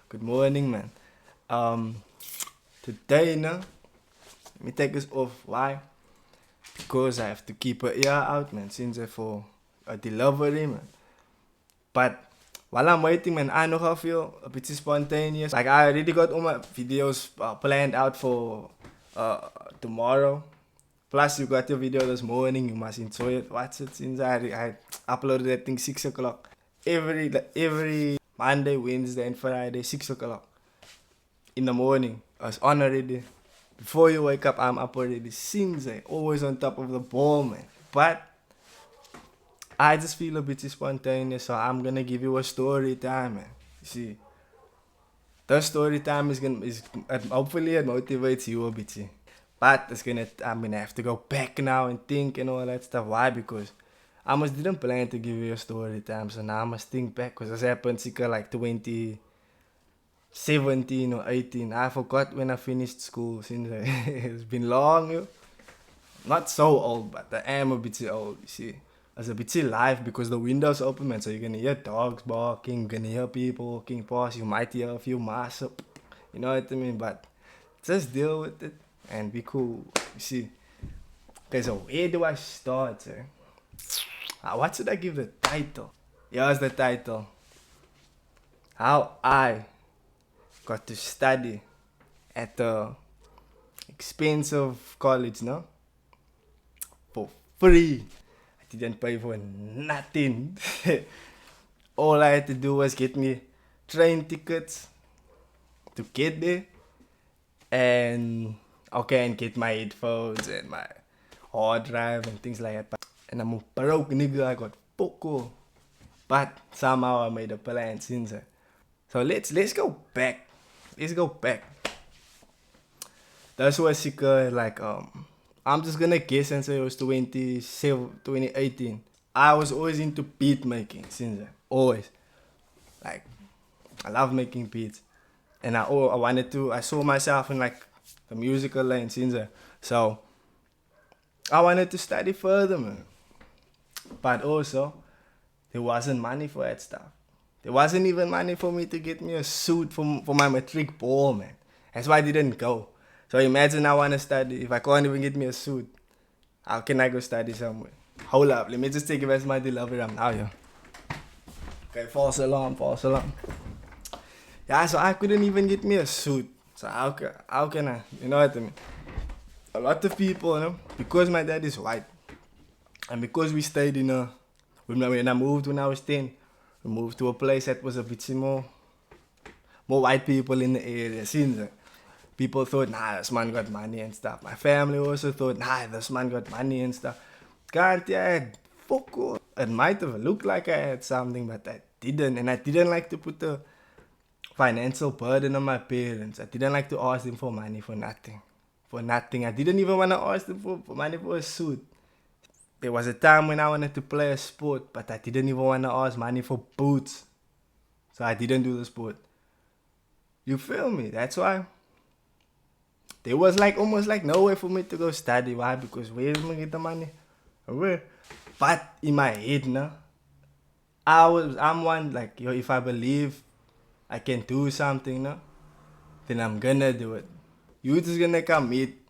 Good morning, man. Um, Today, let me take this off. Why? Because I have to keep an ear out, man, since I for a delivery, man. But while I'm waiting, man, I know how I feel a bit spontaneous. Like I already got all my videos planned out for uh, tomorrow. Plus, you got your video this morning. You must enjoy it. Watch it since I uploaded that thing 6 o'clock. Every Monday, Wednesday, and Friday, 6 o'clock in the morning. I was on already. Before you wake up, I'm up already. Since I always on top of the ball, man. But I just feel a bit spontaneous, so I'm gonna give you a story time, man. You see, the story time hopefully it motivates you a bit. See. But I'm gonna have to go back now and think and all that stuff. Why? Because I almost didn't plan to give you a story time, so now I must think back because this happened like 2017 or 18. I forgot when I finished school since it's been long. Not so old, but I am a bit old, you see. I was a bit live because the windows open, man, so you're gonna hear dogs barking, you're gonna hear people walking past, you might hear a few mice up, you know what I mean? But just deal with it and be cool, you see. Okay, so where do I start, sir? What should I give the title? Here's the title. How I got to study at the expensive college, no? For free. I didn't pay for nothing. All I had to do was get me train tickets to get there and get my headphones and my hard drive and things like that. And I'm a broke nigga, I got poco. But somehow I made a plan since. So let's go back. Let's go back. That's what I'm just gonna guess and say it was 2018. I was always into beat making since then. Always. Like, I love making beats. And I saw myself in like the musical lane since then. So, I wanted to study further, man. But also, there wasn't money for that stuff. There wasn't even money for me to get me a suit for my matric ball, man. That's why I didn't go. So imagine I want to study. If I can't even get me a suit, how can I go study somewhere? Hold up, let me just take it as my delivery. I'm now, yeah. Okay, false alarm. Yeah, so I couldn't even get me a suit. So how can I? You know what I mean? A lot of people, because my dad is white, and because we stayed when I moved when I was 10, we moved to a place that was a bit more white people in the area. Since people thought, nah, this man got money and stuff. My family also thought, nah, this man got money and stuff. Can't I fuck all. It might have looked like I had something, but I didn't. And I didn't like to put the financial burden on my parents. I didn't like to ask them for money for nothing. For nothing. I didn't even want to ask them for money for a suit. There was a time when I wanted to play a sport, but I didn't even want to ask money for boots. So I didn't do the sport. You feel me? That's why. There was almost no way for me to go study. Why? Because where am I get the money? Where? But in my head, I'm one if I believe I can do something, then I'm gonna do it. You just gonna come meet.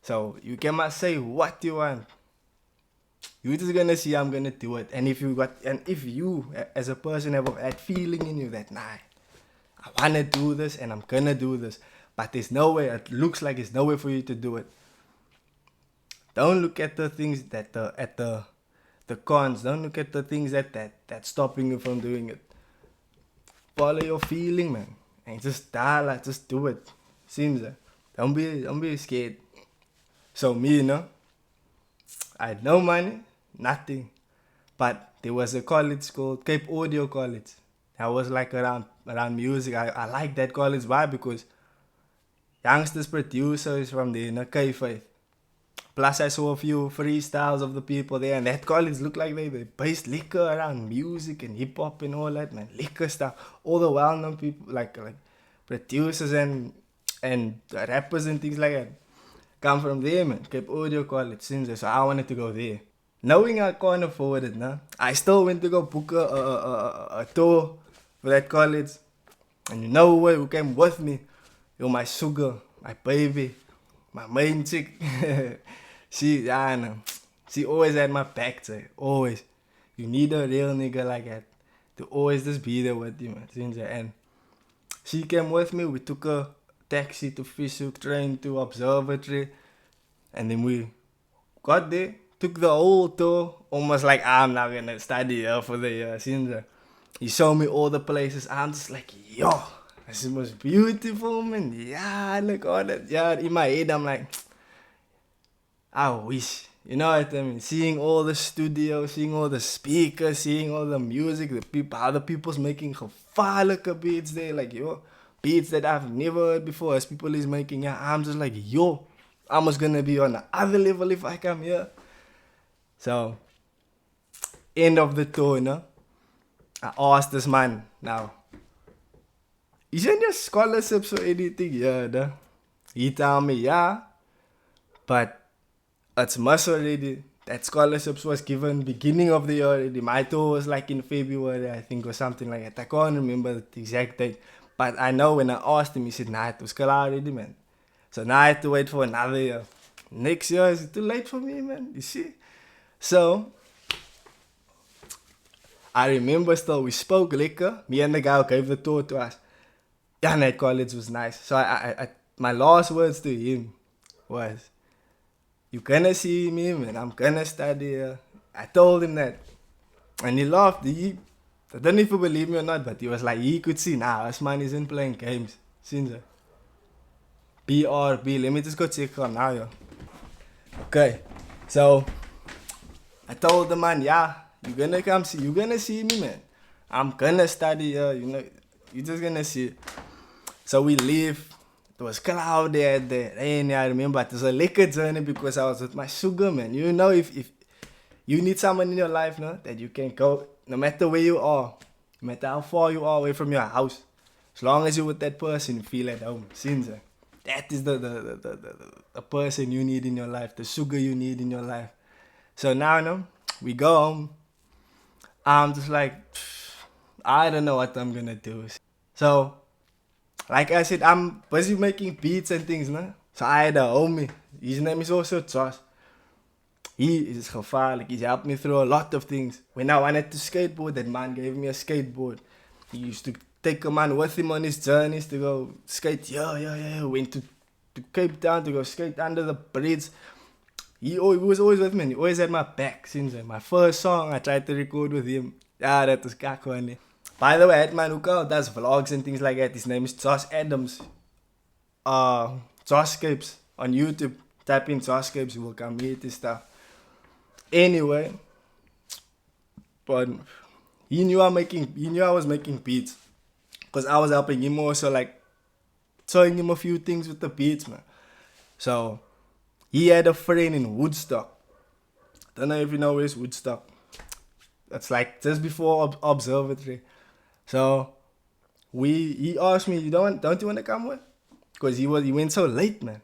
So you cannot say what you want. You just gonna see I'm gonna do it. And if you as a person have that feeling in you that I wanna do this and I'm gonna do this, but there's no way, it looks like there's no way for you to do it. Don't look at the things the cons. Don't look at the things that's stopping you from doing it. Follow your feeling, man. And just just do it. Seems that. Don't be scared. So me, I had no money, nothing. But there was a college called Cape Audio College. I was around music. I like that college. Why? Because youngsters producers from there, K5. Plus I saw a few freestyles of the people there, and that college looked like they based liquor around music and hip hop and all that, man. Liquor stuff. All the well known people like producers and rappers and things like that come from there, man. Cape Audio College, so I wanted to go there. Knowing I can't afford it, I still went to go book a tour for that college. And you know what? Who came with me? Yo, my sugar, my baby, my main chick. I know. She always had my back, say, always. You need a real nigga like that to always just be there with you, man. And she came with me. We took a taxi to Fishhook, train to Observatory, and then we got there. Took the whole tour, almost like I'm not gonna study here for the year. He showed me all the places. I'm just like, yo, this is most beautiful, man. Yeah, look all that. Yeah, in my head, I'm like, I wish. You know what I mean? Seeing all the studios, seeing all the speakers, seeing all the music, the people, other people's making gevaarlijke beats there, like yo, beats that I've never heard before. As people is making, yeah, I'm just like, yo, I'm just gonna be on the other level if I come here. So, end of the tour, you know? I asked this man, now, isn't there scholarships or anything? Yeah, he told me, yeah, but it's must already. That scholarships was given beginning of the year already. My tour was like in February, I think, or something like that. I can't remember the exact date. But I know when I asked him, he said, nah, it was clear already, man. So now I have to wait for another year. Next year is too late for me, man. You see? So, I remember still, we spoke liquor. Me and the guy who gave the tour to us. Yeah, that college was nice. So my last words to him was, you gonna see me, man. I'm gonna study here. I told him that. And he laughed. I don't know if you believe me or not, but he was like, he could see, nah, this man isn't playing games. Since BRB, let me just go check on now, yo. Okay, so I told the man, yeah, you're gonna see me, man. I'm gonna study here, you know, you're just gonna see. So we leave. It was cloudy at the rain. I remember it was a liquor journey because I was with my sugar, man. You know, if you need someone in your life, no, that you can go, no matter where you are, no matter how far you are away from your house, as long as you're with that person, you feel at home. Since that is the person you need in your life, the sugar you need in your life. So now, no, we go home. I'm just like, I don't know what I'm gonna do. So, like I said, I'm busy making beats and things, no? So I had a homie. His name is also Josh. He is gevaarlijk. He's helped me through a lot of things. When I wanted to skateboard, that man gave me a skateboard. He used to take a man with him on his journeys to go skate. Yeah. Went to Cape Town to go skate under the bridge. He was always with me. He always had my back since then. My first song I tried to record with him. Yeah, that was kakwane. By the way, that man who does vlogs and things like that. His name is Josh Adams. Joshscapes on YouTube. Type in Joshscapes, you will come meet his stuff. Anyway, but he knew I was making beats, cause I was helping him also, like showing him a few things with the beats, man. So he had a friend in Woodstock. Don't know if you know where's Woodstock. That's like just before Observatory. So he asked me, don't you want to come with? Cause he went so late, man.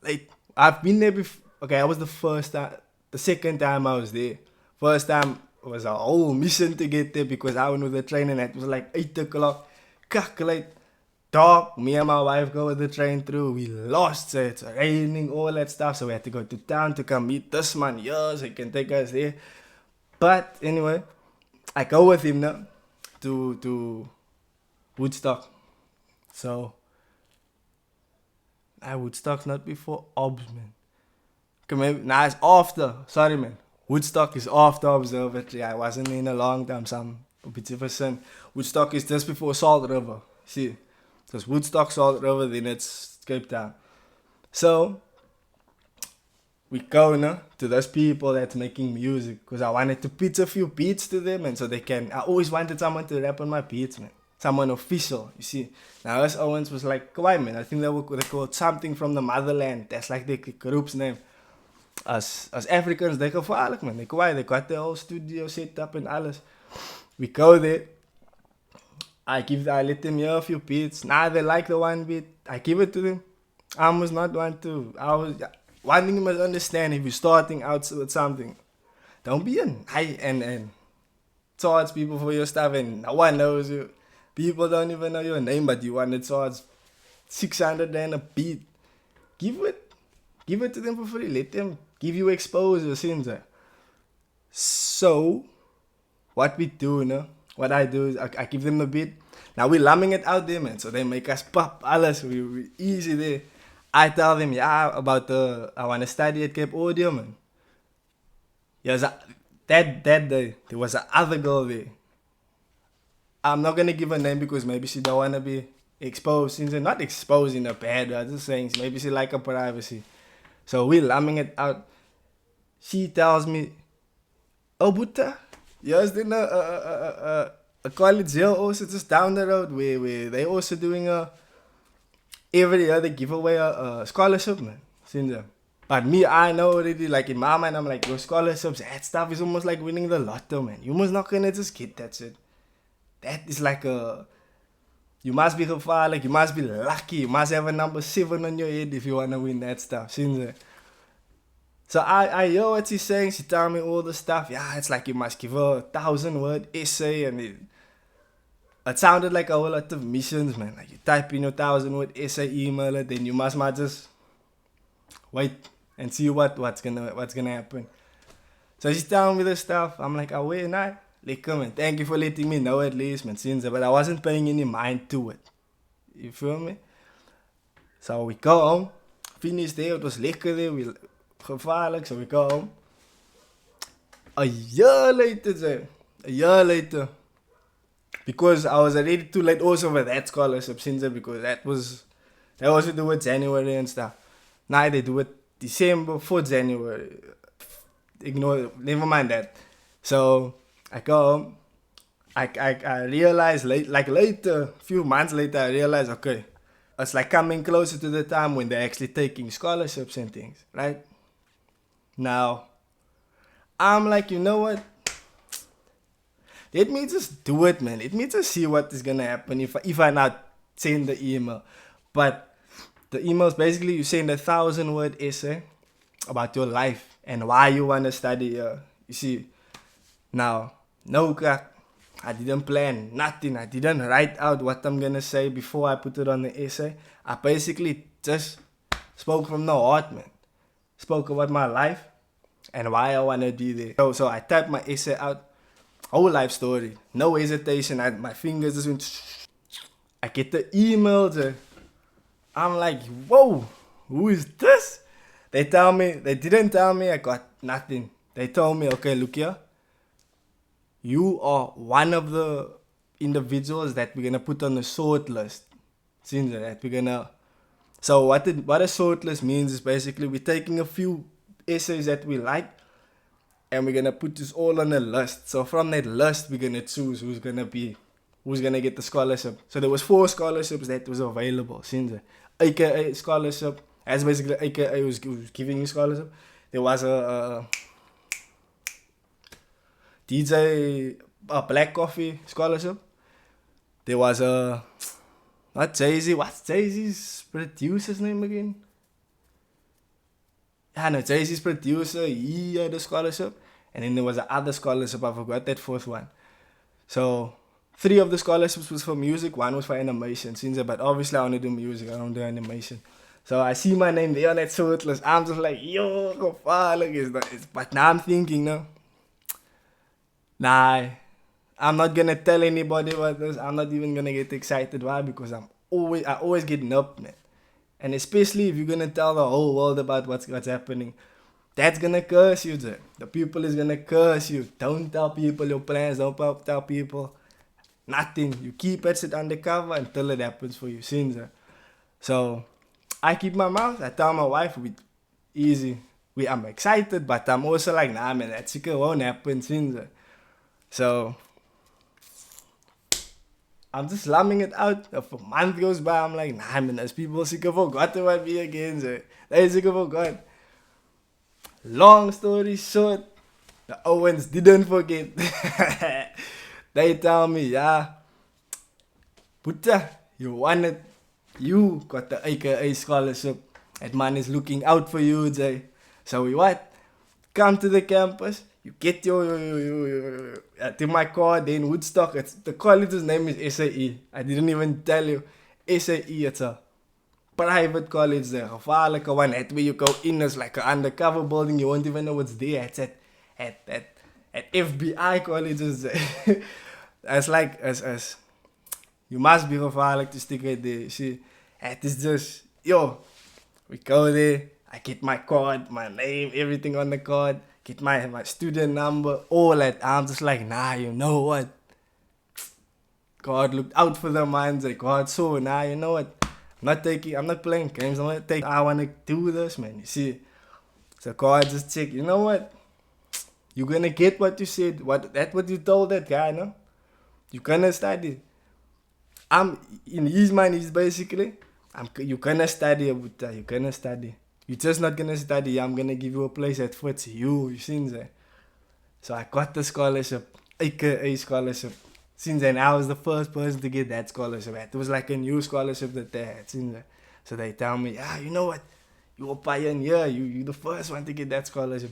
Late. I've been there before. Okay, that was the first time. The second time I was there. First time was a whole mission to get there because I went with the train and it was like 8 o'clock. Calculate. Dark. Me and my wife go with the train through. We lost it. It's raining, all that stuff. So we had to go to town to come meet this man. Yeah, so he can take us there. But anyway, I go with him now to Woodstock. So Woodstock's not before Obs, man. Okay, maybe, nah, it's after. Sorry, man. Woodstock is after Observatory. I wasn't in a long time, some a bit of a sin. Woodstock is just before Salt River. See, so it's Woodstock, Salt River, then it's Cape Town. So we go to those people that's making music because I wanted to pitch a few beats to them, and so they can. I always wanted someone to rap on my beats, man. Someone official, you see. Now, us Owens was like, why, man? I think they called something from the motherland. That's like the group's name. As Africans, they're gevaarlijk, man. They got their whole studio set up and alles. We go there. I let them hear a few beats. Nah, they like the one beat. I give it to them. I was not one thing you must understand, if you're starting out with something, don't be and charge people for your stuff and no one knows you. People don't even know your name, but you want to charge 600 and a beat. Give it. Give it to them for free. Let them give you exposure, since. So, what we do, what I do is I give them the beat. Now we're lumming it out there, man. So they make us pop alles. We easy there. I tell them, yeah, about I want to study at Cape Audio, man. Yes, that day, there was another girl there. I'm not going to give her name because maybe she don't want to be exposed. Since not exposed in a bad way, I'm just saying maybe she like her privacy. So we're lumming it out. She tells me, oh, Buddha, yes, then a college here also just down the road where they also doing every year they give away a scholarship, man. Since but me, I know already, like in my mind, I'm like, your scholarships, that stuff is almost like winning the lotto, man. You must not gonna just get that shit. That is like you must be gevaarlijk, you must be lucky, you must have a number 7 on your head if you wanna win that stuff. Since so I hear what she's saying. She tell me all the stuff. Yeah, it's like you must give her 1,000-word essay, and it sounded like a whole lot of missions, man. Like you type in your 1,000-word essay, email it, then you must just wait and see what's gonna happen. So she's telling me this stuff. I'm like, oh wait, nah, lekker, man. Thank you for letting me know at least, man. Since but I wasn't paying any mind to it. You feel me? So we go home. Finished there. It was lekker there. We gevaarlijk, so we go home. A year later, because I was already too late also for that scholarship, since because they also do it January and stuff. Now they do it December for January. Ignore, never mind that. So I go home. I realized later, a few months later, I realized, okay, it's like coming closer to the time when they're actually taking scholarships and things, right? Now, I'm like, you know what? Let me just do it, man. Let me just see what is gonna happen if I not send the email. But the email is basically you send a 1,000-word essay about your life and why you wanna study here. You see, now, no crack. I didn't plan nothing. I didn't write out what I'm gonna say before I put it on the essay. I basically just spoke from the heart, man. Spoke about my life and why I want to be there. So I typed my essay out, whole life story, no hesitation. My fingers just went. I get the email. I'm like, whoa, who is this? They didn't tell me I got nothing. They told me, okay, look here. You are one of the individuals that we're gonna put on the short list. Seems that we're gonna. So what a short list means is basically we're taking a few essays that we like, and we're gonna put this all on a list. So from that list, we're gonna choose who's gonna get the scholarship. So there was 4 scholarships that was available. Since AKA scholarship, as basically AKA was giving you scholarship. There was a DJ Black Coffee scholarship. There was not Jay-Z. What's Jay-Z's producer's name again? Yeah, no, Jay-Z's producer, he had a scholarship. And then there was another scholarship, I forgot that 4th one. So 3 of the scholarships was for music, 1 was for animation. But obviously I want to do music, I don't do animation. So I see my name there on that short list. I'm just like, yo, gevaarlijk is that. But now I'm thinking, nah, I'm not gonna tell anybody about this. I'm not even gonna get excited. Why? Because I always get nubbed, man. And especially if you're gonna tell the whole world about what's happening, that's gonna curse you, sir. The people is gonna curse you. Don't tell people your plans. Don't tell people nothing. You keep it sit undercover until it happens for you, sir. So I keep my mouth. I tell my wife, easy. I'm excited, but I'm also like, nah, man, that shit won't happen, sir. So I'm just slumming it out. If a month goes by, I'm like, nah, man, those people forgot about me again, sir. They forgot. Long story short, the Owens didn't forget. They tell me, yeah, Puta, you got the AKA scholarship. That man is looking out for you, Jay. So we what? Come to the campus. You get I did my card in Woodstock. The college's name is SAE. I didn't even tell you. SAE, it's a private college there. Gevaarlijke one. That way you go in as like an undercover building. You won't even know what's there. It's at FBI colleges. It's like as you must be gevaarlijk to stick right there. See, it is just we go there. I get my card, my name, everything on the card. Get my student number, all that. I'm just like, nah, you know what? God looked out for the minds. Like, God saw, nah, you know what? I'm not playing games. I want to do this, man. You see? So God just check, you know what? You're going to get what you said. What you told that guy, no? You're going to study. In his mind, he's basically, you're going to study, Abuta. You're going to study. You're just not going to study. I'm going to give you a place that fits you. You see that? So I got the scholarship, aka scholarship. Since then, I was the first person to get that scholarship. It was like a new scholarship that they had. So they tell me, you know what? You're a pioneer. You're the first one to get that scholarship.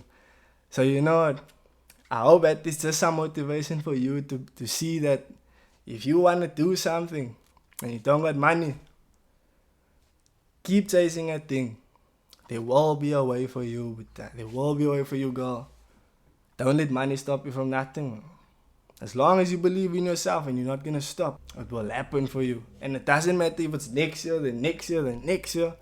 So you know what? I hope that it's just some motivation for you to see that if you want to do something and you don't got money, keep chasing a thing. There will be a way for you with that. There will be a way for you, girl. Don't let money stop you from nothing. As long as you believe in yourself and you're not going to stop, it will happen for you. And it doesn't matter if it's next year, the next year, the next year.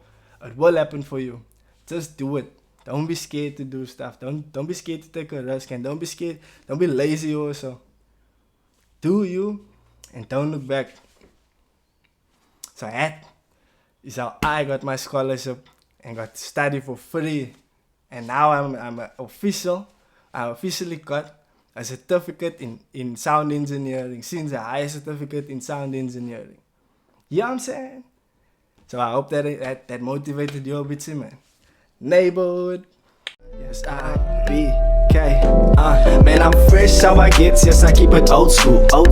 It will happen for you. Just do it. Don't be scared to do stuff. Don't be scared to take a risk. And don't be scared. Don't be lazy also. Do you and don't look back. So that is how I got my scholarship and got to study for free. And now I'm I officially got a certificate in sound engineering, since a higher certificate in sound engineering. You know what I'm saying? So I hope that motivated you a bit, man. Neighborhood. Yes, man, I'm fresh how I get, yes, I keep it old school, yeah.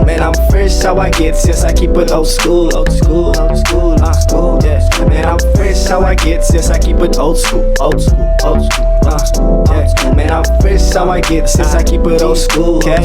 Man, I'm fresh how I get, yes, I keep it old school, yeah. Man, I'm fresh how I get, yes, I keep it old school, yeah. Man, I'm fresh how I get, yes, I keep it old school, yeah.